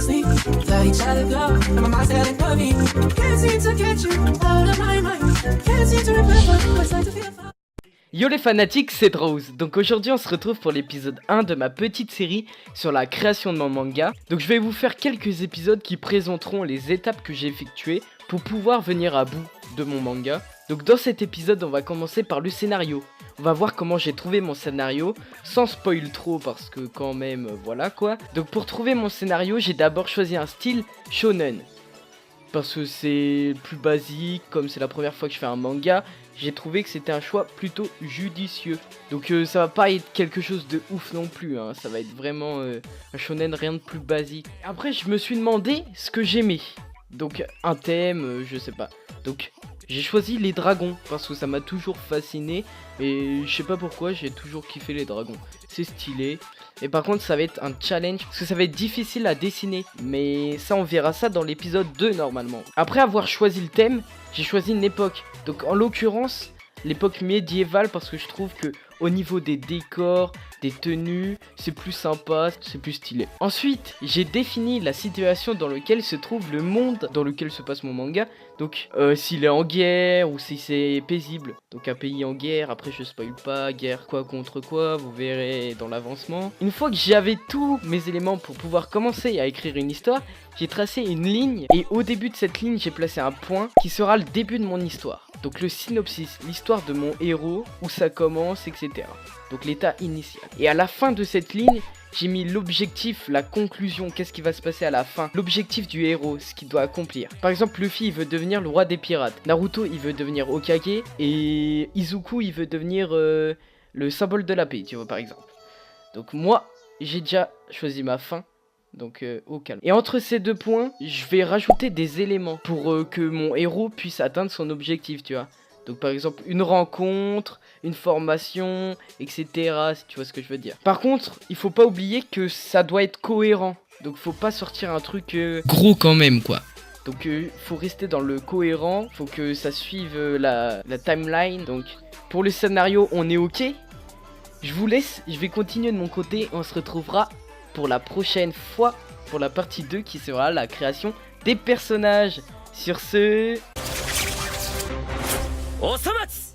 sleep. Tell each other go, and my mind's telling for me. Can't seem to get you out of my mind. Can't seem to remember what it's like to feel fine. Yo les fanatiques, c'est Drowz. Donc aujourd'hui on se retrouve pour l'épisode 1 de ma petite série sur la création de mon manga. Donc je vais vous faire quelques épisodes qui présenteront les étapes que j'ai effectuées pour pouvoir venir à bout de mon manga. Donc dans cet épisode on va commencer par le scénario. On va voir comment j'ai trouvé mon scénario, sans spoil trop parce que quand même voilà quoi. Donc pour trouver mon scénario j'ai d'abord choisi un style shonen. Parce que c'est plus basique, comme c'est la première fois que je fais un manga, j'ai trouvé que c'était un choix plutôt judicieux. Donc ça va pas être quelque chose de ouf non plus, hein. Ça va être vraiment un shonen, rien de plus basique. Après je me suis demandé ce que j'aimais. Donc un thème, je sais pas. Donc j'ai choisi les dragons, parce que ça m'a toujours fasciné. Et je sais pas pourquoi, j'ai toujours kiffé les dragons. C'est stylé. Et par contre ça va être un challenge, parce que ça va être difficile à dessiner. Mais ça on verra ça dans l'épisode 2 normalement. Après avoir choisi le thème, j'ai choisi une époque. Donc en l'occurrence, l'époque médiévale, parce que je trouve que au niveau des décors, des tenues, c'est plus sympa, c'est plus stylé. Ensuite, j'ai défini la situation dans laquelle se trouve le monde dans lequel se passe mon manga. Donc, s'il est en guerre ou si c'est paisible. Donc un pays en guerre, après je spoil pas, guerre quoi contre quoi, vous verrez dans l'avancement. Une fois que j'avais tous mes éléments pour pouvoir commencer à écrire une histoire, j'ai tracé une ligne et au début de cette ligne, j'ai placé un point qui sera le début de mon histoire. Donc le synopsis, l'histoire de mon héros, où ça commence, etc. Donc l'état initial. Et à la fin de cette ligne, j'ai mis l'objectif, la conclusion, qu'est-ce qui va se passer à la fin. L'objectif du héros, ce qu'il doit accomplir. Par exemple, Luffy, il veut devenir le roi des pirates. Naruto, il veut devenir Hokage. Et Izuku, il veut devenir le symbole de la paix, tu vois, par exemple. Donc moi, j'ai déjà choisi ma fin. Donc au calme. Et entre ces deux points, je vais rajouter des éléments pour que mon héros puisse atteindre son objectif, tu vois. Donc par exemple une rencontre, une formation, etc. Si tu vois ce que je veux dire. Par contre, il faut pas oublier que ça doit être cohérent. Donc faut pas sortir un truc gros quand même quoi. Donc faut rester dans le cohérent, faut que ça suive la timeline. Donc pour le scénario on est ok. Je vous laisse, je vais continuer de mon côté, on se retrouvera pour la prochaine fois, pour la partie 2 qui sera la création des personnages. Sur ce... Osamatsu